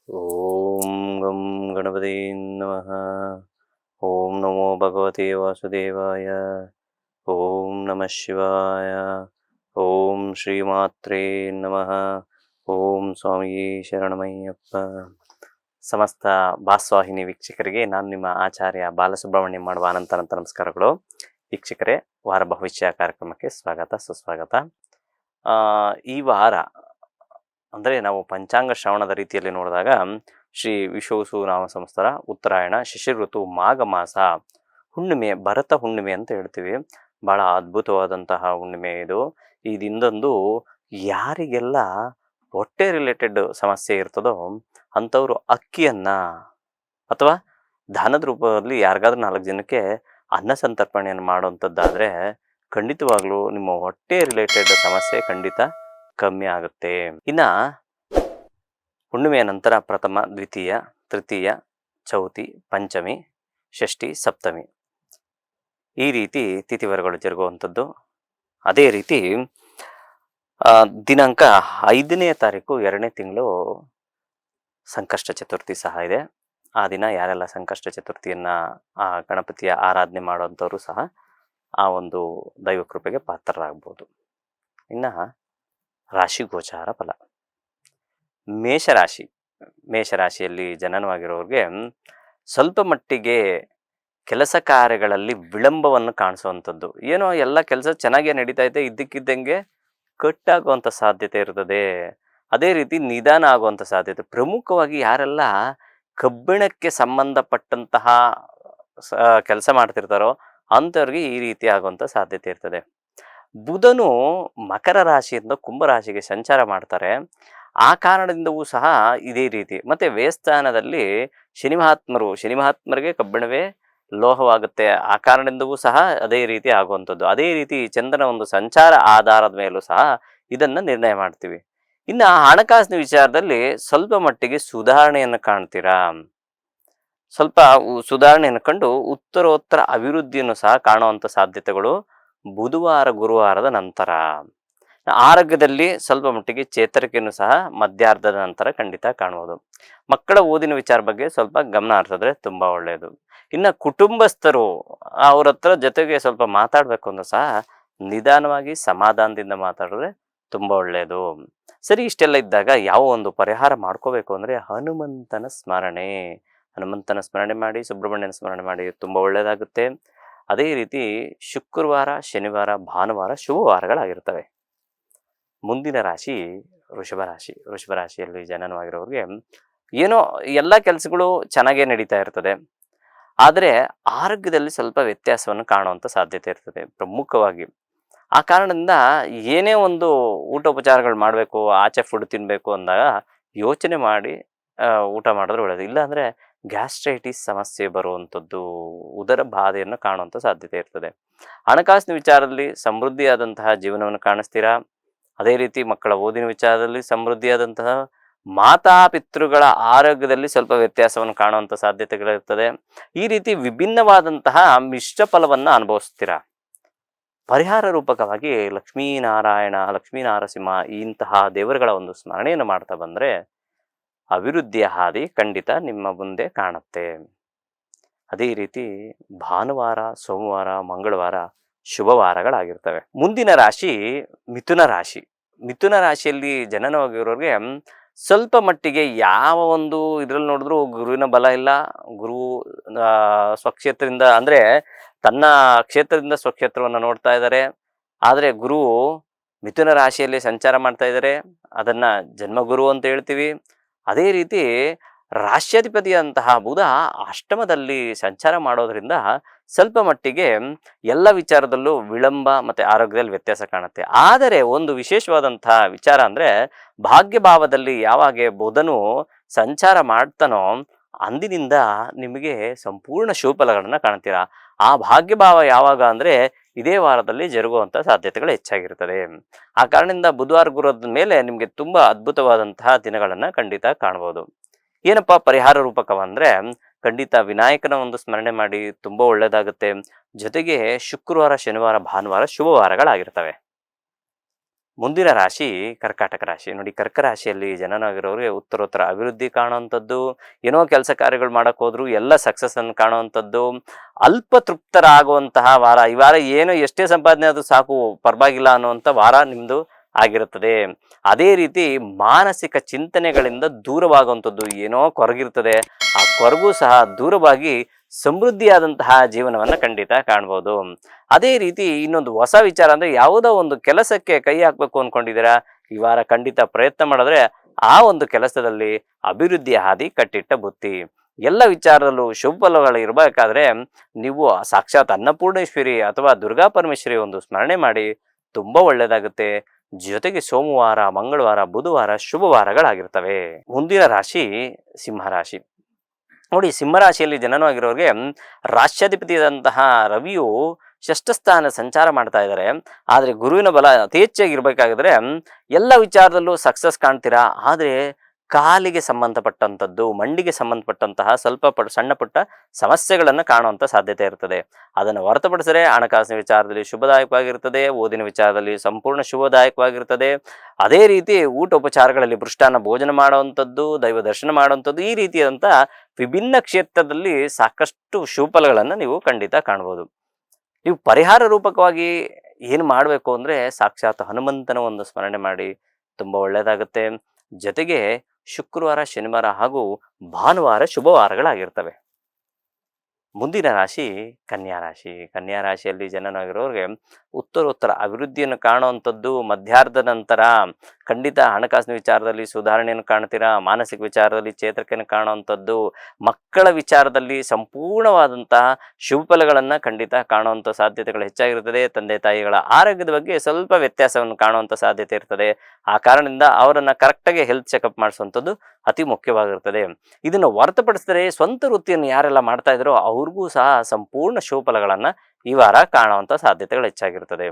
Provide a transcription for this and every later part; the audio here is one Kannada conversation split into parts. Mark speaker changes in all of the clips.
Speaker 1: ಓಂ ಗಂ ಗಣಪತಿ ನಮಃ. ಓಂ ನಮೋ ಭಗವತೆ ವಾಸುದೇವಾಯ. ಓಂ ನಮಃ ಶಿವಾಯ. ಓಂ ಶ್ರೀಮಾತ್ರೇ ನಮಃ. ಓಂ ಸ್ವಾಮಿಯೇ ಶರಣಮಯ್ಯಪ್ಪ. ಸಮಸ್ತ ಭಾಸ್ವಾಹಿನಿ ವೀಕ್ಷಕರಿಗೆ ನಾನು ನಿಮ್ಮ ಆಚಾರ್ಯ ಬಾಲಸುಬ್ರಹ್ಮಣ್ಯ ಮಾಡುವ ಅನಂತ ನಮಸ್ಕಾರಗಳು. ವೀಕ್ಷಕರೇ, ವಾರ ಭವಿಷ್ಯ ಕಾರ್ಯಕ್ರಮಕ್ಕೆ ಸ್ವಾಗತ ಸುಸ್ವಾಗತ. ಈ ವಾರ ಅಂದರೆ ನಾವು ಪಂಚಾಂಗ ಶ್ರವಣದ ರೀತಿಯಲ್ಲಿ ನೋಡಿದಾಗ ಶ್ರೀ ವಿಶ್ವವಸು ನಾಮ ಸಂವತ್ಸರ, ಉತ್ತರಾಯಣ, ಶಿಶಿರ ಋತು, ಮಾಘ ಮಾಸ, ಹುಣ್ಣಿಮೆ, ಭರತ ಹುಣ್ಣಿಮೆ ಅಂತ ಹೇಳ್ತೀವಿ. ಭಾಳ ಅದ್ಭುತವಾದಂತಹ ಹುಣ್ಣಿಮೆ ಇದು. ಇದೊಂದು ಯಾರಿಗೆಲ್ಲ ಹೊಟ್ಟೆ ರಿಲೇಟೆಡ್ ಸಮಸ್ಯೆ ಇರ್ತದೋ ಅಂಥವರು ಅಕ್ಕಿಯನ್ನು ಅಥವಾ ದಾನದ ರೂಪದಲ್ಲಿ ಯಾರಿಗಾದ್ರೂ 4 ಜನಕ್ಕೆ ಅನ್ನ ಸಂತರ್ಪಣೆಯನ್ನು ಮಾಡುವಂಥದ್ದಾದರೆ ಖಂಡಿತವಾಗ್ಲೂ ನಿಮ್ಮ ಹೊಟ್ಟೆ ರಿಲೇಟೆಡ್ ಸಮಸ್ಯೆ ಖಂಡಿತ ಕಮ್ಮಿ ಆಗುತ್ತೆ. ಇನ್ನು ಹುಣ್ಣಿಮೆಯ ನಂತರ ಪ್ರಥಮ, ದ್ವಿತೀಯ, ತೃತೀಯ, ಚೌತಿ, ಪಂಚಮಿ, ಷಷ್ಠಿ, ಸಪ್ತಮಿ ಈ ರೀತಿ ತಿಥಿವಾರಗಳು ಜರುಗುವಂಥದ್ದು. ಅದೇ ರೀತಿ ದಿನಾಂಕ 5ನೇ ತಾರೀಕು 2ನೇ ತಿಂಗಳು ಸಂಕಷ್ಟ ಚತುರ್ಥಿ ಸಹ ಇದೆ. ಆ ದಿನ ಯಾರೆಲ್ಲ ಸಂಕಷ್ಟ ಚತುರ್ಥಿಯನ್ನು ಗಣಪತಿಯ ಆರಾಧನೆ ಮಾಡುವಂಥವರು ಸಹ ಆ ಒಂದು ದೈವ ಕೃಪೆಗೆ ಪಾತ್ರರಾಗ್ಬೋದು. ಇನ್ನು ರಾಶಿ ಗೋಚಾರ ಫಲ. ಮೇಷರಾಶಿಯಲ್ಲಿ ಜನನವಾಗಿರೋರಿಗೆ ಸ್ವಲ್ಪ ಮಟ್ಟಿಗೆ ಕೆಲಸ ಕಾರ್ಯಗಳಲ್ಲಿ ವಿಳಂಬವನ್ನು ಕಾಣಿಸುವಂಥದ್ದು. ಏನೋ ಎಲ್ಲ ಕೆಲಸ ಚೆನ್ನಾಗೇ ನಡೀತಾ ಇದೆ, ಇದ್ದಕ್ಕಿದ್ದಂಗೆ ಕಟ್ಟಾಗುವಂಥ ಸಾಧ್ಯತೆ ಇರ್ತದೆ. ಅದೇ ರೀತಿ ನಿಧಾನ ಆಗುವಂಥ ಸಾಧ್ಯತೆ. ಪ್ರಮುಖವಾಗಿ ಯಾರೆಲ್ಲ ಕಬ್ಬಿಣಕ್ಕೆ ಸಂಬಂಧಪಟ್ಟಂತಹ ಕೆಲಸ ಮಾಡ್ತಿರ್ತಾರೋ ಅಂಥವ್ರಿಗೆ ಈ ರೀತಿ ಆಗುವಂಥ ಸಾಧ್ಯತೆ ಇರ್ತದೆ. ಬುಧನು ಮಕರ ರಾಶಿಯಿಂದ ಕುಂಭ ರಾಶಿಗೆ ಸಂಚಾರ ಮಾಡ್ತಾರೆ. ಆ ಕಾರಣದಿಂದವೂ ಸಹ ಇದೇ ರೀತಿ. ಮತ್ತು ವ್ಯಯಸ್ಥಾನದಲ್ಲಿ ಶನಿ ಮಹಾತ್ಮರಿಗೆ ಕಬ್ಬಿಣವೇ ಲೋಹವಾಗುತ್ತೆ. ಆ ಕಾರಣದಿಂದವೂ ಸಹ ಅದೇ ರೀತಿ ಆಗುವಂಥದ್ದು. ಅದೇ ರೀತಿ ಚಂದ್ರನ ಒಂದು ಸಂಚಾರ ಆಧಾರದ ಮೇಲೂ ಸಹ ಇದನ್ನು ನಿರ್ಣಯ ಮಾಡ್ತೀವಿ. ಇನ್ನು ಹಣಕಾಸಿನ ವಿಚಾರದಲ್ಲಿ ಸ್ವಲ್ಪ ಮಟ್ಟಿಗೆ ಸುಧಾರಣೆಯನ್ನು ಕಾಣ್ತೀರಾ. ಸ್ವಲ್ಪ ಸುಧಾರಣೆಯನ್ನು ಕಂಡು ಉತ್ತರೋತ್ತರ ಅಭಿವೃದ್ಧಿಯನ್ನು ಸಹ ಕಾಣುವಂಥ ಸಾಧ್ಯತೆಗಳು ಬುಧವಾರ ಗುರುವಾರದ ನಂತರ. ಆರೋಗ್ಯದಲ್ಲಿ ಸ್ವಲ್ಪ ಮಟ್ಟಿಗೆ ಚೇತರಿಕೆಯನ್ನು ಸಹ ಮಧ್ಯಾರ್ಧದ ನಂತರ ಖಂಡಿತ ಕಾಣ್ಬೋದು. ಮಕ್ಕಳ ಓದಿನ ವಿಚಾರ ಬಗ್ಗೆ ಸ್ವಲ್ಪ ಗಮನ ಹರಿಸಿದ್ರೆ ತುಂಬ ಒಳ್ಳೆಯದು. ಇನ್ನು ಕುಟುಂಬಸ್ಥರು ಅವ್ರ ಹತ್ರ ಜೊತೆಗೆ ಸ್ವಲ್ಪ ಮಾತಾಡಬೇಕು ಅಂದ್ರೆ ಸಹ ನಿಧಾನವಾಗಿ ಸಮಾಧಾನದಿಂದ ಮಾತಾಡಿದ್ರೆ ತುಂಬ ಒಳ್ಳೆಯದು. ಸರಿ, ಇಷ್ಟೆಲ್ಲ ಇದ್ದಾಗ ಯಾವ ಒಂದು ಪರಿಹಾರ ಮಾಡ್ಕೋಬೇಕು ಅಂದರೆ ಹನುಮಂತನ ಸ್ಮರಣೆ ಮಾಡಿ, ಸುಬ್ರಹ್ಮಣ್ಯನ ಸ್ಮರಣೆ ಮಾಡಿ ತುಂಬ ಒಳ್ಳೆಯದಾಗುತ್ತೆ. ಅದೇ ರೀತಿ ಶುಕ್ರವಾರ, ಶನಿವಾರ, ಭಾನುವಾರ ಶುಭವಾರಗಳಾಗಿರ್ತವೆ. ಮುಂದಿನ ರಾಶಿ ವೃಷಭ ರಾಶಿಯಲ್ಲಿ ಜನನವಾಗಿರೋರಿಗೆ ಏನೋ ಎಲ್ಲ ಕೆಲಸಗಳು ಚೆನ್ನಾಗೇ ನಡೀತಾ ಇರ್ತದೆ. ಆದರೆ ಆರೋಗ್ಯದಲ್ಲಿ ಸ್ವಲ್ಪ ವ್ಯತ್ಯಾಸವನ್ನು ಕಾಣುವಂಥ ಸಾಧ್ಯತೆ ಇರ್ತದೆ ಪ್ರಮುಖವಾಗಿ. ಆ ಕಾರಣದಿಂದ ಏನೇ ಒಂದು ಊಟೋಪಚಾರಗಳು ಮಾಡಬೇಕು, ಆಚೆ ಫುಡ್ ತಿನ್ನಬೇಕು ಅಂದಾಗ ಯೋಚನೆ ಮಾಡಿ ಊಟ ಮಾಡಿದ್ರೆ ಒಳ್ಳೆಯದು. ಇಲ್ಲಾಂದರೆ ಗ್ಯಾಸ್ಟ್ರೈಟಿಸ್ ಸಮಸ್ಯೆ ಬರುವಂಥದ್ದು, ಉದರ ಬಾಧೆಯನ್ನು ಕಾಣುವಂಥ ಸಾಧ್ಯತೆ ಇರ್ತದೆ. ಹಣಕಾಸಿನ ವಿಚಾರದಲ್ಲಿ ಸಮೃದ್ಧಿಯಾದಂತಹ ಜೀವನವನ್ನು ಕಾಣಿಸ್ತೀರಾ. ಅದೇ ರೀತಿ ಮಕ್ಕಳ ಓದಿನ ವಿಚಾರದಲ್ಲಿ ಸಮೃದ್ಧಿಯಾದಂತಹ, ಮಾತಾಪಿತೃಗಳ ಆರೋಗ್ಯದಲ್ಲಿ ಸ್ವಲ್ಪ ವ್ಯತ್ಯಾಸವನ್ನು ಕಾಣುವಂಥ ಸಾಧ್ಯತೆಗಳಿರ್ತದೆ. ಈ ರೀತಿ ವಿಭಿನ್ನವಾದಂತಹ ಮಿಶ್ರ ಫಲವನ್ನು ಅನುಭವಿಸ್ತೀರಾ. ಪರಿಹಾರ ರೂಪಕವಾಗಿ ಲಕ್ಷ್ಮೀ ನರಸಿಂಹ ಇಂತಹ ದೇವರುಗಳ ಒಂದು ಸ್ಮರಣೆಯನ್ನು ಮಾಡ್ತಾ ಬಂದರೆ ಅಭಿವೃದ್ಧಿಯ ಹಾದಿ ಖಂಡಿತ ನಿಮ್ಮ ಮುಂದೆ ಕಾಣುತ್ತೆ. ಅದೇ ರೀತಿ ಭಾನುವಾರ, ಸೋಮವಾರ, ಮಂಗಳವಾರ ಶುಭವಾರಗಳಾಗಿರ್ತವೆ. ಮುಂದಿನ ರಾಶಿ ಮಿಥುನ ರಾಶಿಯಲ್ಲಿ ಜನನವಾಗಿರೋರಿಗೆ ಸ್ವಲ್ಪ ಮಟ್ಟಿಗೆ ಯಾವ ಒಂದು ಇದರಲ್ಲಿ ನೋಡಿದ್ರು ಗುರುವಿನ ಬಲ ಇಲ್ಲ. ಗುರು ಸ್ವಕ್ಷೇತ್ರದಿಂದ ಅಂದರೆ ತನ್ನ ಕ್ಷೇತ್ರದಿಂದ ಸ್ವಕ್ಷೇತ್ರವನ್ನು ನೋಡ್ತಾ ಇದ್ದಾರೆ. ಆದರೆ ಗುರು ಮಿಥುನ ರಾಶಿಯಲ್ಲಿ ಸಂಚಾರ ಮಾಡ್ತಾ ಇದ್ದಾರೆ. ಅದನ್ನು ಜನ್ಮಗುರು ಅಂತ ಹೇಳ್ತೀವಿ. ಅದೇ ರೀತಿ ರಾಶ್ಯಾಧಿಪತಿಯಂತಹ ಬುಧ ಅಷ್ಟಮದಲ್ಲಿ ಸಂಚಾರ ಮಾಡೋದ್ರಿಂದ ಸ್ವಲ್ಪ ಮಟ್ಟಿಗೆ ಎಲ್ಲ ವಿಚಾರದಲ್ಲೂ ವಿಳಂಬ ಮತ್ತು ಆರೋಗ್ಯದಲ್ಲಿ ವ್ಯತ್ಯಾಸ ಕಾಣುತ್ತೆ. ಆದರೆ ಒಂದು ವಿಶೇಷವಾದಂತಹ ವಿಚಾರ ಅಂದರೆ ಭಾಗ್ಯಭಾವದಲ್ಲಿ ಯಾವಾಗ ಬುಧನು ಸಂಚಾರ ಮಾಡ್ತಾನೋ ಅಂದಿನಿಂದ ನಿಮಗೆ ಸಂಪೂರ್ಣ ಶುಭಫಲಗಳನ್ನು ಕಾಣ್ತೀರಾ. ಆ ಭಾಗ್ಯಭಾವ ಯಾವಾಗ ಅಂದರೆ ಇದೇ ವಾರದಲ್ಲಿ ಜರುಗುವಂಥ ಸಾಧ್ಯತೆಗಳು ಹೆಚ್ಚಾಗಿರ್ತದೆ. ಆ ಕಾರಣದಿಂದ ಬುಧವಾರ ಗುರುವಾರದ ಮೇಲೆ ನಿಮಗೆ ತುಂಬ ಅದ್ಭುತವಾದಂತಹ ದಿನಗಳನ್ನು ಖಂಡಿತ ಕಾಣ್ಬೋದು. ಏನಪ್ಪ ಪರಿಹಾರ ರೂಪಕವಂದರೆ ಖಂಡಿತ ವಿನಾಯಕನ ಒಂದು ಸ್ಮರಣೆ ಮಾಡಿ ತುಂಬ ಒಳ್ಳೆಯದಾಗುತ್ತೆ. ಜೊತೆಗೆ ಶುಕ್ರವಾರ, ಶನಿವಾರ, ಭಾನುವಾರ ಶುಭವಾರಗಳಾಗಿರ್ತವೆ. ಮುಂದಿನ ರಾಶಿ ಕರ್ಕಾಟಕ ರಾಶಿ. ನೋಡಿ, ಕರ್ಕ ರಾಶಿಯಲ್ಲಿ ಜನನಾಗಿರೋರಿಗೆ ಉತ್ತರೋತ್ತರ ಅಭಿವೃದ್ಧಿ ಕಾಣುವಂಥದ್ದು, ಏನೋ ಕೆಲಸ ಕಾರ್ಯಗಳು ಮಾಡಕ್ಕೆ ಹೋದ್ರು ಎಲ್ಲ ಸಕ್ಸಸ್ ಅನ್ನು ಕಾಣುವಂಥದ್ದು, ಅಲ್ಪ ತೃಪ್ತರಾಗುವಂತಹ ವಾರ. ಈ ವಾರ ಏನು ಎಷ್ಟೇ ಸಂಪಾದನೆ ಅದು ಸಾಕು, ಪರವಾಗಿಲ್ಲ ಅನ್ನುವಂಥ ವಾರ ನಿಮ್ಮದು ಆಗಿರುತ್ತದೆ. ಅದೇ ರೀತಿ ಮಾನಸಿಕ ಚಿಂತನೆಗಳಿಂದ ದೂರವಾಗುವಂಥದ್ದು, ಏನೋ ಕೊರಗಿರ್ತದೆ, ಆ ಕೊರಗು ಸಹ ದೂರವಾಗಿ ಸಮೃದ್ಧಿಯಾದಂತಹ ಜೀವನವನ್ನು ಖಂಡಿತ ಕಾಣ್ಬೋದು. ಅದೇ ರೀತಿ ಇನ್ನೊಂದು ಹೊಸ ವಿಚಾರ ಅಂದರೆ, ಯಾವುದೋ ಒಂದು ಕೆಲಸಕ್ಕೆ ಕೈ ಹಾಕಬೇಕು ಅಂದ್ಕೊಂಡಿದ್ದೀರಾ, ಈ ವಾರ ಖಂಡಿತ ಪ್ರಯತ್ನ ಮಾಡಿದ್ರೆ ಆ ಒಂದು ಕೆಲಸದಲ್ಲಿ ಅಭಿವೃದ್ಧಿಯ ಹಾದಿ ಕಟ್ಟಿಟ್ಟ ಬುತ್ತಿ. ಎಲ್ಲ ವಿಚಾರದಲ್ಲೂ ಶುಭ ಫಲಗಳು ಇರಬೇಕಾದ್ರೆ ನೀವು ಸಾಕ್ಷಾತ್ ಅನ್ನಪೂರ್ಣೇಶ್ವರಿ ಅಥವಾ ದುರ್ಗಾ ಪರಮೇಶ್ವರಿ ಒಂದು ಸ್ಮರಣೆ ಮಾಡಿ, ತುಂಬ ಒಳ್ಳೆಯದಾಗುತ್ತೆ. ಜೊತೆಗೆ ಸೋಮವಾರ, ಮಂಗಳವಾರ, ಬುಧವಾರ ಶುಭವಾರಗಳಾಗಿರ್ತವೆ. ಮುಂದಿನ ರಾಶಿ ಸಿಂಹರಾಶಿ. ನೋಡಿ, ಸಿಂಹರಾಶಿಯಲ್ಲಿ ಜನನವಾಗಿರೋರಿಗೆ ರಾಷ್ಟ್ರಾಧಿಪತಿಯಾದಂತಹ ರವಿಯು ಷಷ್ಠಸ್ಥಾನ ಸಂಚಾರ ಮಾಡ್ತಾ ಇದ್ದಾರೆ. ಆದರೆ ಗುರುವಿನ ಬಲ ಅತಿ ಹೆಚ್ಚಾಗಿರ್ಬೇಕಾದ್ರೆ ಎಲ್ಲ ವಿಚಾರದಲ್ಲೂ ಸಕ್ಸಸ್ ಕಾಣ್ತೀರಾ. ಆದರೆ ಕಾಲಿಗೆ ಸಂಬಂಧಪಟ್ಟಂಥದ್ದು, ಮಂಡಿಗೆ ಸಂಬಂಧಪಟ್ಟಂತಹ ಸ್ವಲ್ಪ ಸಣ್ಣ ಪುಟ್ಟ ಸಮಸ್ಯೆಗಳನ್ನು ಕಾಣುವಂಥ ಸಾಧ್ಯತೆ ಇರ್ತದೆ. ಅದನ್ನು ಹೊರತುಪಡಿಸಿದರೆ ಹಣಕಾಸಿನ ವಿಚಾರದಲ್ಲಿ ಶುಭದಾಯಕವಾಗಿರ್ತದೆ, ಓದಿನ ವಿಚಾರದಲ್ಲಿ ಸಂಪೂರ್ಣ ಶುಭದಾಯಕವಾಗಿರ್ತದೆ. ಅದೇ ರೀತಿ ಊಟೋಪಚಾರಗಳಲ್ಲಿ ಮೃಷ್ಟಾನ್ನ ಭೋಜನ ಮಾಡುವಂಥದ್ದು, ದೈವ ದರ್ಶನ ಮಾಡುವಂಥದ್ದು, ಈ ರೀತಿಯಾದಂಥ ವಿಭಿನ್ನ ಕ್ಷೇತ್ರದಲ್ಲಿ ಸಾಕಷ್ಟು ಶುಭಫಲಗಳನ್ನು ನೀವು ಖಂಡಿತ ಕಾಣ್ಬೋದು. ನೀವು ಪರಿಹಾರ ರೂಪಕವಾಗಿ ಏನು ಮಾಡಬೇಕು ಅಂದರೆ, ಸಾಕ್ಷಾತ್ ಹನುಮಂತನ ಒಂದು ಸ್ಮರಣೆ ಮಾಡಿ, ತುಂಬ ಒಳ್ಳೆಯದಾಗುತ್ತೆ. ಜೊತೆಗೆ ಶುಕ್ರವಾರ, ಶನಿವಾರ ಹಾಗೂ ಭಾನುವಾರ ಶುಭವಾರಗಳಾಗಿರ್ತವೆ. ಮುಂದಿನ ರಾಶಿ ಕನ್ಯಾ ರಾಶಿ. ಕನ್ಯಾ ರಾಶಿಯಲ್ಲಿ ಜನನಾಗಿರೋರಿಗೆ ಉತ್ತರೋತ್ತರ ಅಭಿವೃದ್ಧಿಯನ್ನು ಕಾಣುವಂಥದ್ದು. ಮಧ್ಯಾರ್ಧದ ನಂತರ ಖಂಡಿತ ಹಣಕಾಸಿನ ವಿಚಾರದಲ್ಲಿ ಸುಧಾರಣೆಯನ್ನು ಕಾಣ್ತೀರಾ, ಮಾನಸಿಕ ವಿಚಾರದಲ್ಲಿ ಚೇತರಿಕೆಯನ್ನು ಕಾಣುವಂಥದ್ದು, ಮಕ್ಕಳ ವಿಚಾರದಲ್ಲಿ ಸಂಪೂರ್ಣವಾದಂತಹ ಶುಭ ಫಲಗಳನ್ನು ಖಂಡಿತ ಕಾಣುವಂಥ ಸಾಧ್ಯತೆಗಳು ಹೆಚ್ಚಾಗಿರುತ್ತದೆ. ತಂದೆ ತಾಯಿಗಳ ಆರೋಗ್ಯದ ಬಗ್ಗೆ ಸ್ವಲ್ಪ ವ್ಯತ್ಯಾಸವನ್ನು ಕಾಣುವಂಥ ಸಾಧ್ಯತೆ ಇರ್ತದೆ. ಆ ಕಾರಣದಿಂದ ಅವರನ್ನು ಕರೆಕ್ಟಾಗಿ ಹೆಲ್ತ್ ಚೆಕಪ್ ಮಾಡಿಸುವಂಥದ್ದು ಅತಿ ಮುಖ್ಯವಾಗಿರ್ತದೆ. ಇದನ್ನು ಹೊರತುಪಡಿಸಿದರೆ ಸ್ವಂತ ವೃತ್ತಿಯನ್ನು ಯಾರೆಲ್ಲ ಮಾಡ್ತಾ ಇದ್ದಾರೋ ಅವ್ರಿಗೂ ಸಹ ಸಂಪೂರ್ಣ ಶುಭಫಲಗಳನ್ನು ಈ ವಾರ ಕಾಣುವಂಥ ಸಾಧ್ಯತೆಗಳು ಹೆಚ್ಚಾಗಿರ್ತದೆ.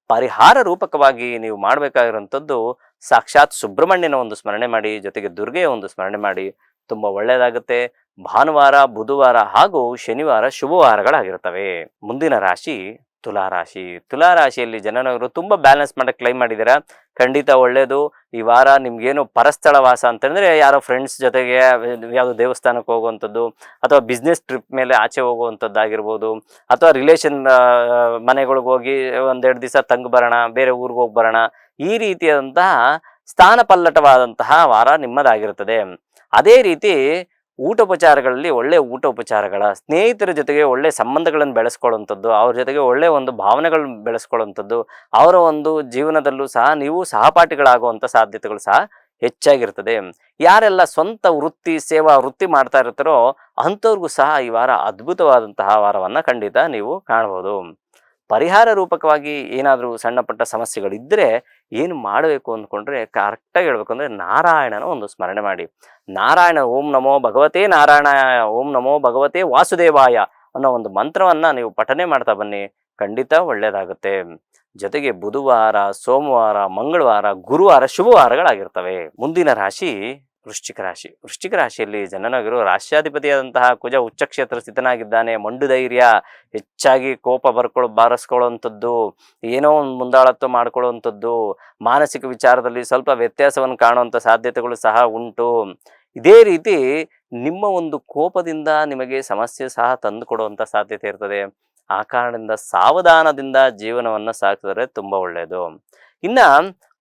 Speaker 1: ಪರಿಹಾರ ರೂಪಕವಾಗಿ ನೀವು ಮಾಡಬೇಕಾಗಿರುವಂಥದ್ದು ಸಾಕ್ಷಾತ್ ಸುಬ್ರಹ್ಮಣ್ಯನ ಒಂದು ಸ್ಮರಣೆ ಮಾಡಿ, ಜೊತೆಗೆ ದುರ್ಗೆಯ ಒಂದು ಸ್ಮರಣೆ ಮಾಡಿ, ತುಂಬ ಒಳ್ಳೆಯದಾಗುತ್ತೆ. ಭಾನುವಾರ, ಬುಧವಾರ ಹಾಗೂ ಶನಿವಾರ ಶುಭವಾರಗಳಾಗಿರ್ತವೆ. ಮುಂದಿನ ರಾಶಿ ತುಲಾರಾಶಿ. ತುಲಾರಾಶಿಯಲ್ಲಿ ಜನನವರು ತುಂಬ ಬ್ಯಾಲೆನ್ಸ್ ಮಾಡಕ್ಕೆ ಕ್ಲೈಮ್ ಮಾಡಿದ್ದೀರಾ, ಖಂಡಿತ ಒಳ್ಳೆಯದು. ಈ ವಾರ ನಿಮ್ಗೇನು ಪರಸ್ಥಳ ವಾಸ ಅಂತಂದರೆ ಯಾರೋ ಫ್ರೆಂಡ್ಸ್ ಜೊತೆಗೆ ಯಾವುದೋ ದೇವಸ್ಥಾನಕ್ಕೆ ಹೋಗುವಂಥದ್ದು, ಅಥವಾ ಬಿಸ್ನೆಸ್ ಟ್ರಿಪ್ ಮೇಲೆ ಆಚೆ ಹೋಗುವಂಥದ್ದಾಗಿರ್ಬೋದು, ಅಥವಾ ರಿಲೇಷನ್ ಮನೆಗಳಿಗೆ ಹೋಗಿ ಒಂದೆರಡು ದಿವಸ ತಂಗು ಬರೋಣ, ಬೇರೆ ಊರಿಗೆ ಹೋಗಿ ಬರೋಣ, ಈ ರೀತಿಯಾದಂತಹ ಸ್ಥಾನ ಪಲ್ಲಟವಾದಂತಹ ವಾರ ನಿಮ್ಮದಾಗಿರುತ್ತದೆ. ಅದೇ ರೀತಿ ಊಟೋಪಚಾರಗಳಲ್ಲಿ ಒಳ್ಳೆಯ ಊಟೋಪಚಾರಗಳ, ಸ್ನೇಹಿತರ ಜೊತೆಗೆ ಒಳ್ಳೆಯ ಸಂಬಂಧಗಳನ್ನು ಬೆಳೆಸ್ಕೊಳ್ಳುವಂಥದ್ದು, ಅವ್ರ ಜೊತೆಗೆ ಒಳ್ಳೆಯ ಒಂದು ಭಾವನೆಗಳನ್ನು ಬೆಳೆಸ್ಕೊಳ್ಳುವಂಥದ್ದು, ಅವರ ಒಂದು ಜೀವನದಲ್ಲೂ ಸಹ ನೀವು ಸಹಪಾಠಿಗಳಾಗುವಂಥ ಸಾಧ್ಯತೆಗಳು ಸಹ ಹೆಚ್ಚಾಗಿರ್ತದೆ. ಯಾರೆಲ್ಲ ಸ್ವಂತ ವೃತ್ತಿ, ಸೇವಾ ವೃತ್ತಿ ಮಾಡ್ತಾ ಇರ್ತಾರೋ ಅಂಥವ್ರಿಗೂ ಸಹ ಈ ವಾರ ಅದ್ಭುತವಾದಂತಹ ವಾರವನ್ನು ಖಂಡಿತ ನೀವು ಕಾಣ್ಬೋದು. ಪರಿಹಾರ ರೂಪಕವಾಗಿ ಏನಾದರೂ ಸಣ್ಣ ಪುಟ್ಟ ಸಮಸ್ಯೆಗಳಿದ್ದರೆ ಏನು ಮಾಡಬೇಕು ಅಂದ್ಕೊಂಡ್ರೆ, ಕರೆಕ್ಟಾಗಿ ಹೇಳ್ಬೇಕು ಅಂದರೆ ನಾರಾಯಣನ ಒಂದು ಸ್ಮರಣೆ ಮಾಡಿ. ನಾರಾಯಣ, ಓಂ ನಮೋ ಭಗವತೆ ನಾರಾಯಣಾಯ, ಓಂ ನಮೋ ಭಗವತೆ ವಾಸುದೇವಾಯ ಅನ್ನೋ ಒಂದು ಮಂತ್ರವನ್ನು ನೀವು ಪಠನೆ ಮಾಡ್ತಾ ಬನ್ನಿ, ಖಂಡಿತ ಒಳ್ಳೆಯದಾಗುತ್ತೆ. ಜೊತೆಗೆ ಬುಧವಾರ, ಸೋಮವಾರ, ಮಂಗಳವಾರ, ಗುರುವಾರ ಶುಭವಾರಗಳಾಗಿರ್ತವೆ. ಮುಂದಿನ ರಾಶಿ ವೃಶ್ಚಿಕ ರಾಶಿ. ವೃಶ್ಚಿಕ ರಾಶಿಯಲ್ಲಿ ಜನನಾಗಿರೋ ರಾಷ್ಟ್ರಾಧಿಪತಿಯಾದಂತಹ ಕುಜ ಉಚ್ಚಕ್ಷೇತ್ರ ಸ್ಥಿತನಾಗಿದ್ದಾನೆ. ಮಂಡು ಧೈರ್ಯ, ಹೆಚ್ಚಾಗಿ ಕೋಪ ಬಾರಿಸ್ಕೊಳ್ಳುವಂಥದ್ದು, ಏನೋ ಒಂದು ಮುಂದಾಳತ್ವ ಮಾಡ್ಕೊಳ್ಳುವಂಥದ್ದು, ಮಾನಸಿಕ ವಿಚಾರದಲ್ಲಿ ಸ್ವಲ್ಪ ವ್ಯತ್ಯಾಸವನ್ನು ಕಾಣುವಂಥ ಸಾಧ್ಯತೆಗಳು ಸಹ ಉಂಟು. ಇದೇ ರೀತಿ ನಿಮ್ಮ ಒಂದು ಕೋಪದಿಂದ ನಿಮಗೆ ಸಮಸ್ಯೆ ಸಹ ತಂದು ಕೊಡುವಂಥ ಸಾಧ್ಯತೆ ಇರ್ತದೆ. ಆ ಕಾರಣದಿಂದ ಸಾವಧಾನದಿಂದ ಜೀವನವನ್ನು ಸಾಗಿಸಿದರೆ ತುಂಬ ಒಳ್ಳೆಯದು. ಇನ್ನು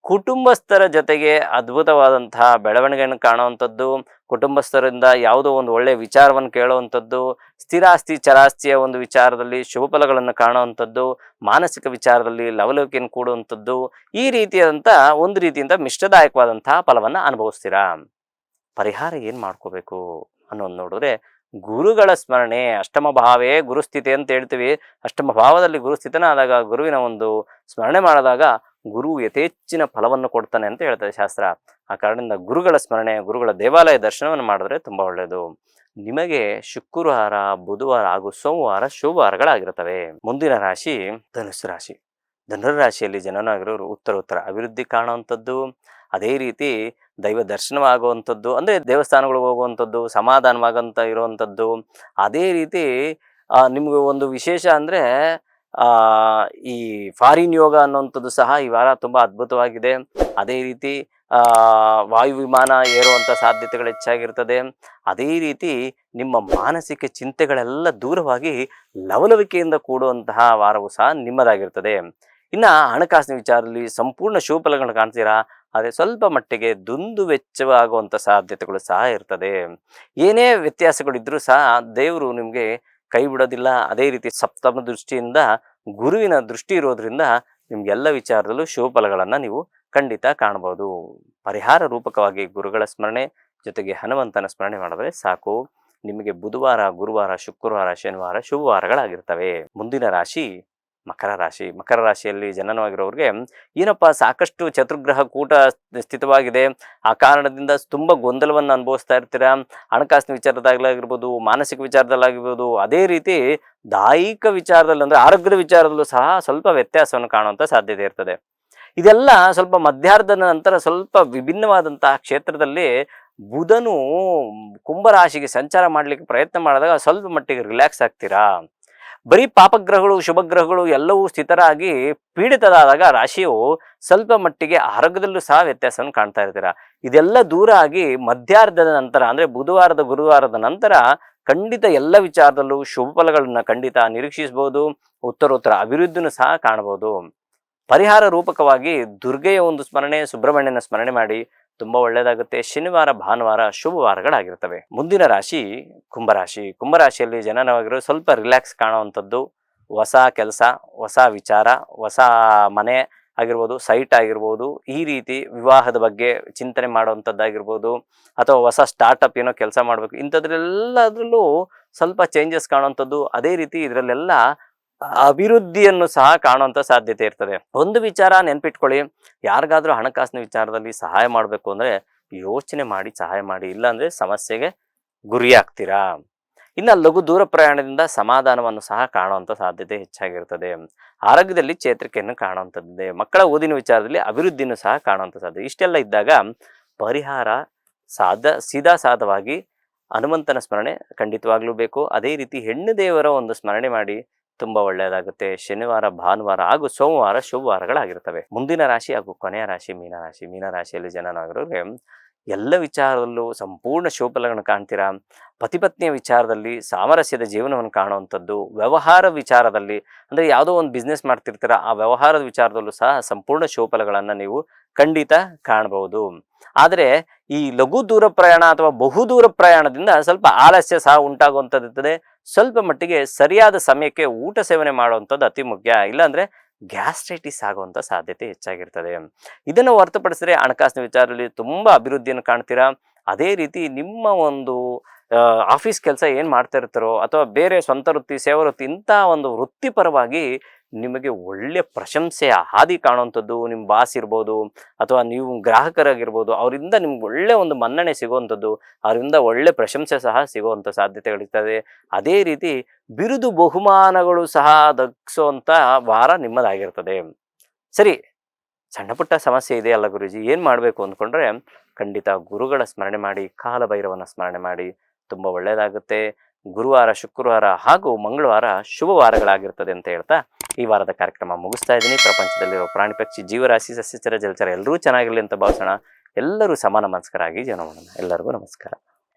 Speaker 1: ಕುಟುಂಬಸ್ಥರ ಜೊತೆಗೆ ಅದ್ಭುತವಾದಂತಹ ಬೆಳವಣಿಗೆಯನ್ನು ಕಾಣುವಂಥದ್ದು, ಕುಟುಂಬಸ್ಥರಿಂದ ಯಾವುದೋ ಒಂದು ಒಳ್ಳೆಯ ವಿಚಾರವನ್ನು ಕೇಳುವಂಥದ್ದು, ಸ್ಥಿರಾಸ್ತಿ ಚರಾಸ್ತಿಯ ಒಂದು ವಿಚಾರದಲ್ಲಿ ಶುಭ ಫಲಗಳನ್ನು ಕಾಣುವಂಥದ್ದು, ಮಾನಸಿಕ ವಿಚಾರದಲ್ಲಿ ಲವಲವಿಕೆಯನ್ನು ಕೂಡುವಂಥದ್ದು, ಈ ರೀತಿಯಾದಂಥ ಒಂದು ರೀತಿಯಿಂದ ಮಿಷ್ಟದಾಯಕವಾದಂತಹ ಫಲವನ್ನು ಅನುಭವಿಸ್ತೀರಾ. ಪರಿಹಾರ ಏನು ಮಾಡ್ಕೋಬೇಕು ಅನ್ನೋದು ನೋಡಿದ್ರೆ, ಗುರುಗಳ ಸ್ಮರಣೆ. ಅಷ್ಟಮ ಭಾವೇ ಗುರುಸ್ಥಿತಿ ಅಂತ ಹೇಳ್ತೀವಿ. ಅಷ್ಟಮ ಭಾವದಲ್ಲಿ ಗುರುಸ್ಥಿತನಾದಾಗ ಗುರುವಿನ ಒಂದು ಸ್ಮರಣೆ ಮಾಡಿದಾಗ ಗುರು ಯಥೇಚ್ಛಿನ ಫಲವನ್ನು ಕೊಡ್ತಾನೆ ಅಂತ ಹೇಳ್ತಾರೆ ಶಾಸ್ತ್ರ. ಆ ಕಾರಣದಿಂದ ಗುರುಗಳ ಸ್ಮರಣೆ, ಗುರುಗಳ ದೇವಾಲಯ ದರ್ಶನವನ್ನು ಮಾಡಿದ್ರೆ ತುಂಬ ಒಳ್ಳೆಯದು. ನಿಮಗೆ ಶುಕ್ರವಾರ, ಬುಧವಾರ ಹಾಗೂ ಸೋಮವಾರ ಶುಭವಾರಗಳಾಗಿರ್ತವೆ. ಮುಂದಿನ ರಾಶಿ ಧನುಸ್ಸು ರಾಶಿ. ಧನುರಾಶಿಯಲ್ಲಿ ಜನನಾಗಿರೋರು ಉತ್ತರೋತ್ತರ ಅಭಿವೃದ್ಧಿ ಕಾಣುವಂಥದ್ದು, ಅದೇ ರೀತಿ ದೈವ ದರ್ಶನವಾಗುವಂಥದ್ದು, ಅಂದರೆ ದೇವಸ್ಥಾನಗಳಿಗೆ ಹೋಗುವಂಥದ್ದು, ಸಮಾಧಾನವಾಗಂತ ಇರುವಂಥದ್ದು. ಅದೇ ರೀತಿ ನಿಮಗೆ ಒಂದು ವಿಶೇಷ ಅಂದರೆ ಈ ಫಾರಿನ್ ಯೋಗ ಅನ್ನುವಂಥದ್ದು ಸಹ ಈ ವಾರ ತುಂಬ ಅದ್ಭುತವಾಗಿದೆ. ಅದೇ ರೀತಿ ವಾಯು ವಿಮಾನ ಏರುವಂಥ ಸಾಧ್ಯತೆಗಳು ಹೆಚ್ಚಾಗಿರ್ತದೆ. ಅದೇ ರೀತಿ ನಿಮ್ಮ ಮಾನಸಿಕ ಚಿಂತೆಗಳೆಲ್ಲ ದೂರವಾಗಿ ಲವಲವಿಕೆಯಿಂದ ಕೂಡುವಂತಹ ವಾರವೂ ಸಹ ನಿಮ್ಮದಾಗಿರ್ತದೆ. ಇನ್ನು ಹಣಕಾಸಿನ ವಿಚಾರದಲ್ಲಿ ಸಂಪೂರ್ಣ ಶುಭ ಫಲಗಳನ್ನು ಕಾಣ್ತೀರಾ. ಆದರೆ ಸ್ವಲ್ಪ ಮಟ್ಟಿಗೆ ದುಂದು ವೆಚ್ಚವಾಗುವಂಥ ಸಾಧ್ಯತೆಗಳು ಸಹ ಇರ್ತದೆ. ಏನೇ ವ್ಯತ್ಯಾಸಗಳಿದ್ರೂ ಸಹ ದೇವರು ನಿಮಗೆ ಕೈ ಬಿಡೋದಿಲ್ಲ. ಅದೇ ರೀತಿ ಸಪ್ತಮ ದೃಷ್ಟಿಯಿಂದ ಗುರುವಿನ ದೃಷ್ಟಿ ಇರೋದ್ರಿಂದ ನಿಮ್ಗೆಲ್ಲ ವಿಚಾರದಲ್ಲೂ ಶುಭ ಫಲಗಳನ್ನು ನೀವು ಖಂಡಿತ ಕಾಣ್ಬೋದು. ಪರಿಹಾರ ರೂಪಕವಾಗಿ ಗುರುಗಳ ಸ್ಮರಣೆ ಜೊತೆಗೆ ಹನುಮಂತನ ಸ್ಮರಣೆ ಮಾಡಿದ್ರೆ ಸಾಕು. ನಿಮಗೆ ಬುಧವಾರ, ಗುರುವಾರ, ಶುಕ್ರವಾರ, ಶನಿವಾರ ಶುಭವಾರಗಳಾಗಿರ್ತವೆ. ಮುಂದಿನ ರಾಶಿ ಮಕರ ರಾಶಿ. ಮಕರ ರಾಶಿಯಲ್ಲಿ ಜನನವಾಗಿರೋರಿಗೆ ಏನಪ್ಪ ಸಾಕಷ್ಟು ಚತುರ್ಗ್ರಹ ಕೂಟ ಸ್ಥಿತವಾಗಿದೆ. ಆ ಕಾರಣದಿಂದ ತುಂಬ ಗೊಂದಲವನ್ನು ಅನುಭವಿಸ್ತಾ ಇರ್ತೀರ. ಹಣಕಾಸಿನ ವಿಚಾರದಾಗಲಾಗಿರ್ಬೋದು, ಮಾನಸಿಕ ವಿಚಾರದಲ್ಲಾಗಿರ್ಬೋದು, ಅದೇ ರೀತಿ ದೈಹಿಕ ವಿಚಾರದಲ್ಲಿ ಅಂದರೆ ಆರೋಗ್ಯದ ವಿಚಾರದಲ್ಲೂ ಸಹ ಸ್ವಲ್ಪ ವ್ಯತ್ಯಾಸವನ್ನು ಕಾಣುವಂಥ ಸಾಧ್ಯತೆ ಇರ್ತದೆ. ಇದೆಲ್ಲ ಸ್ವಲ್ಪ ಮಧ್ಯಾಹ್ನದ ನಂತರ ಸ್ವಲ್ಪ ವಿಭಿನ್ನವಾದಂತಹ ಕ್ಷೇತ್ರದಲ್ಲಿ ಬುಧನು ಕುಂಭರಾಶಿಗೆ ಸಂಚಾರ ಮಾಡಲಿಕ್ಕೆ ಪ್ರಯತ್ನ ಮಾಡಿದಾಗ ಸ್ವಲ್ಪ ಮಟ್ಟಿಗೆ ರಿಲ್ಯಾಕ್ಸ್ ಆಗ್ತೀರಾ. ಬರೀ ಪಾಪಗ್ರಹಗಳು ಶುಭಗ್ರಹಗಳು ಎಲ್ಲವೂ ಸ್ಥಿತರಾಗಿ ಪೀಡಿತರಾದಾಗ ರಾಶಿಯು ಸ್ವಲ್ಪ ಮಟ್ಟಿಗೆ ಆರೋಗ್ಯದಲ್ಲೂ ಸಹ ವ್ಯತ್ಯಾಸವನ್ನು ಕಾಣ್ತಾ ಇರ್ತೀರ. ಇದೆಲ್ಲ ದೂರ ಆಗಿ ಮಧ್ಯಾಹ್ನದ ನಂತರ ಅಂದರೆ ಬುಧವಾರದ ಗುರುವಾರದ ನಂತರ ಖಂಡಿತ ಎಲ್ಲ ವಿಚಾರದಲ್ಲೂ ಶುಭ ಫಲಗಳನ್ನ ಖಂಡಿತ ನಿರೀಕ್ಷಿಸಬಹುದು. ಉತ್ತರೋತ್ತರ ಅಭಿವೃದ್ಧಿನೂ ಸಹ ಕಾಣಬಹುದು. ಪರಿಹಾರ ರೂಪಕವಾಗಿ ದುರ್ಗೆಯ ಒಂದು ಸ್ಮರಣೆ, ಸುಬ್ರಹ್ಮಣ್ಯನ ಸ್ಮರಣೆ ಮಾಡಿ ತುಂಬ ಒಳ್ಳೆಯದಾಗುತ್ತೆ. ಶನಿವಾರ, ಭಾನುವಾರ ಶುಭವಾರಗಳಾಗಿರ್ತವೆ. ಮುಂದಿನ ರಾಶಿ ಕುಂಭರಾಶಿ. ಕುಂಭರಾಶಿಯಲ್ಲಿ ಜನನವಾಗಿರೋ ಸ್ವಲ್ಪ ರಿಲ್ಯಾಕ್ಸ್ ಕಾಣುವಂಥದ್ದು. ಹೊಸ ಕೆಲಸ, ಹೊಸ ವಿಚಾರ, ಹೊಸ ಮನೆ ಆಗಿರ್ಬೋದು, ಸೈಟ್ ಆಗಿರ್ಬೋದು, ಈ ರೀತಿ ವಿವಾಹದ ಬಗ್ಗೆ ಚಿಂತನೆ ಮಾಡುವಂಥದ್ದಾಗಿರ್ಬೋದು, ಅಥವಾ ಹೊಸ ಸ್ಟಾರ್ಟಪ್ ಏನೋ ಕೆಲಸ ಮಾಡಬೇಕು, ಇಂಥದ್ರೆಲ್ಲದರಲ್ಲೂ ಸ್ವಲ್ಪ ಚೇಂಜಸ್ ಕಾಣುವಂಥದ್ದು. ಅದೇ ರೀತಿ ಇದರಲ್ಲೆಲ್ಲ ಅಭಿವೃದ್ಧಿಯನ್ನು ಸಹ ಕಾಣುವಂಥ ಸಾಧ್ಯತೆ ಇರ್ತದೆ. ಒಂದು ವಿಚಾರ ನೆನ್ಪಿಟ್ಕೊಳ್ಳಿ, ಯಾರಿಗಾದ್ರೂ ಹಣಕಾಸಿನ ವಿಚಾರದಲ್ಲಿ ಸಹಾಯ ಮಾಡಬೇಕು ಅಂದರೆ ಯೋಚನೆ ಮಾಡಿ ಸಹಾಯ ಮಾಡಿ, ಇಲ್ಲಾಂದರೆ ಸಮಸ್ಯೆಗೆ ಗುರಿಯಾಗ್ತೀರಾ. ಇನ್ನು ಲಘು ದೂರ ಪ್ರಯಾಣದಿಂದ ಸಮಾಧಾನವನ್ನು ಸಹ ಕಾಣುವಂಥ ಸಾಧ್ಯತೆ ಹೆಚ್ಚಾಗಿರ್ತದೆ. ಆರೋಗ್ಯದಲ್ಲಿ ಚೇತರಿಕೆಯನ್ನು ಕಾಣುವಂಥದ್ದಿದೆ. ಮಕ್ಕಳ ಓದಿನ ವಿಚಾರದಲ್ಲಿ ಅಭಿವೃದ್ಧಿನೂ ಸಹ ಕಾಣುವಂಥ ಸಾಧ್ಯತೆ. ಇಷ್ಟೆಲ್ಲ ಇದ್ದಾಗ ಪರಿಹಾರ ಸೀದಾ ಸಾಧವಾಗಿ ಹನುಮಂತನ ಸ್ಮರಣೆ ಖಂಡಿತವಾಗ್ಲೂ ಬೇಕು. ಅದೇ ರೀತಿ ಹೆಣ್ಣು ದೇವರ ಒಂದು ಸ್ಮರಣೆ ಮಾಡಿ ತುಂಬ ಒಳ್ಳೆಯದಾಗುತ್ತೆ. ಶನಿವಾರ, ಭಾನುವಾರ ಹಾಗೂ ಸೋಮವಾರ ಶುಭವಾರಗಳಾಗಿರ್ತವೆ. ಮುಂದಿನ ರಾಶಿ ಹಾಗೂ ಕೊನೆಯ ರಾಶಿ ಮೀನರಾಶಿ. ಮೀನರಾಶಿಯಲ್ಲಿ ಜನನಾಗಿರೋರಿಗೆ ಎಲ್ಲ ವಿಚಾರದಲ್ಲೂ ಸಂಪೂರ್ಣ ಶುಭಫಲಗಳನ್ನು ಕಾಣ್ತೀರಾ. ಪತಿಪತ್ನಿಯ ವಿಚಾರದಲ್ಲಿ ಸಾಮರಸ್ಯದ ಜೀವನವನ್ನು ಕಾಣುವಂಥದ್ದು. ವ್ಯವಹಾರ ವಿಚಾರದಲ್ಲಿ ಅಂದರೆ ಯಾವುದೋ ಒಂದು ಬಿಸ್ನೆಸ್ ಮಾಡ್ತಿರ್ತೀರ, ಆ ವ್ಯವಹಾರದ ವಿಚಾರದಲ್ಲೂ ಸಹ ಸಂಪೂರ್ಣ ಶುಭಫಲಗಳನ್ನು ನೀವು ಖಂಡಿತ ಕಾಣಬಹುದು. ಆದರೆ ಈ ಲಘು ದೂರ ಪ್ರಯಾಣ ಅಥವಾ ಬಹುದೂರ ಪ್ರಯಾಣದಿಂದ ಸ್ವಲ್ಪ ಆಲಸ್ಯ ಸಹ ಉಂಟಾಗುವಂಥದ್ದಿರ್ತದೆ. ಸ್ವಲ್ಪ ಮಟ್ಟಿಗೆ ಸರಿಯಾದ ಸಮಯಕ್ಕೆ ಊಟ ಸೇವನೆ ಮಾಡುವಂಥದ್ದು ಅತಿ ಮುಖ್ಯ. ಇಲ್ಲಾಂದರೆ ಗ್ಯಾಸ್ಟ್ರೈಟಿಸ್ ಆಗುವಂಥ ಸಾಧ್ಯತೆ ಹೆಚ್ಚಾಗಿರ್ತದೆ. ಇದನ್ನು ಹೊರತುಪಡಿಸಿದರೆ ಹಣಕಾಸಿನ ವಿಚಾರದಲ್ಲಿ ತುಂಬ ಅಭಿವೃದ್ಧಿಯನ್ನು ಕಾಣ್ತೀರಾ. ಅದೇ ರೀತಿ ನಿಮ್ಮ ಒಂದು ಆಫೀಸ್ ಕೆಲಸ ಏನು ಮಾಡ್ತಾ ಇರ್ತಾರೋ ಅಥವಾ ಬೇರೆ ಸ್ವಂತ ವೃತ್ತಿ, ಸೇವಾ ವೃತ್ತಿ, ಇಂಥ ಒಂದು ವೃತ್ತಿಪರವಾಗಿ ನಿಮಗೆ ಒಳ್ಳೆಯ ಪ್ರಶಂಸೆಯ ಹಾದಿ ಕಾಣುವಂಥದ್ದು. ನಿಮ್ಮ ಬಾಸ್ ಇರ್ಬೋದು ಅಥವಾ ನೀವು ಗ್ರಾಹಕರಾಗಿರ್ಬೋದು, ಅವರಿಂದ ನಿಮ್ಗೆ ಒಳ್ಳೆಯ ಒಂದು ಮನ್ನಣೆ ಸಿಗುವಂಥದ್ದು, ಅವರಿಂದ ಒಳ್ಳೆ ಪ್ರಶಂಸೆ ಸಹ ಸಿಗುವಂಥ ಸಾಧ್ಯತೆಗಳಿರ್ತದೆ. ಅದೇ ರೀತಿ ಬಿರುದು ಬಹುಮಾನಗಳು ಸಹ ದಕ್ಕಿಸುವಂಥ ವಾರ ನಿಮ್ಮದಾಗಿರ್ತದೆ. ಸರಿ, ಸಣ್ಣ ಪುಟ್ಟ ಸಮಸ್ಯೆ ಇದೆಯಲ್ಲ ಗುರೂಜಿ, ಏನು ಮಾಡಬೇಕು ಅಂದ್ಕೊಂಡ್ರೆ ಖಂಡಿತ ಗುರುಗಳ ಸ್ಮರಣೆ ಮಾಡಿ, ಕಾಲಭೈರವನ ಸ್ಮರಣೆ ಮಾಡಿ, ತುಂಬ ಒಳ್ಳೆಯದಾಗುತ್ತೆ. ಗುರುವಾರ, ಶುಕ್ರವಾರ ಹಾಗೂ ಮಂಗಳವಾರ ಶುಭವಾರಗಳಾಗಿರ್ತದೆ ಅಂತ ಹೇಳ್ತಾ ಈ ವಾರದ ಕಾರ್ಯಕ್ರಮ ಮುಗಿಸ್ತಾ ಇದ್ದೀನಿ. ಪ್ರಪಂಚದಲ್ಲಿರೋ ಪ್ರಾಣಿ, ಪಕ್ಷಿ, ಜೀವರಾಶಿ, ಸಸ್ಯಚರ, ಜಲಚರ ಎಲ್ಲರೂ ಚೆನ್ನಾಗಿರಲಿ ಅಂತ ಭಾವಿಸೋಣ. ಎಲ್ಲರೂ ಸಮಾನ ಮನಸ್ಕರಾಗಿ ಜೀವನ ಮಾಡೋಣ. ಎಲ್ಲರಿಗೂ ನಮಸ್ಕಾರ.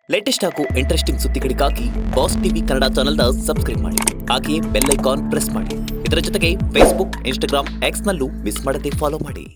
Speaker 2: ಲೇಟೆಸ್ಟ್ ಹಾಗೂ ಇಂಟ್ರೆಸ್ಟಿಂಗ್ ಸುದ್ದಿಗಳಿಗಾಗಿ ಬಾಸ್ ಟಿವಿ ಕನ್ನಡ ಚಾನೆಲ್ನ ಸಬ್ಸ್ಕ್ರೈಬ್ ಮಾಡಿ. ಹಾಗೆಯೇ ಬೆಲ್ ಐಕಾನ್ ಪ್ರೆಸ್ ಮಾಡಿ. ಇದರ ಜೊತೆಗೆ ಫೇಸ್ಬುಕ್, ಇನ್ಸ್ಟಾಗ್ರಾಮ್, ಎಕ್ಸ್ನಲ್ಲೂ ಮಿಸ್ ಮಾಡದೆ ಫಾಲೋ ಮಾಡಿ.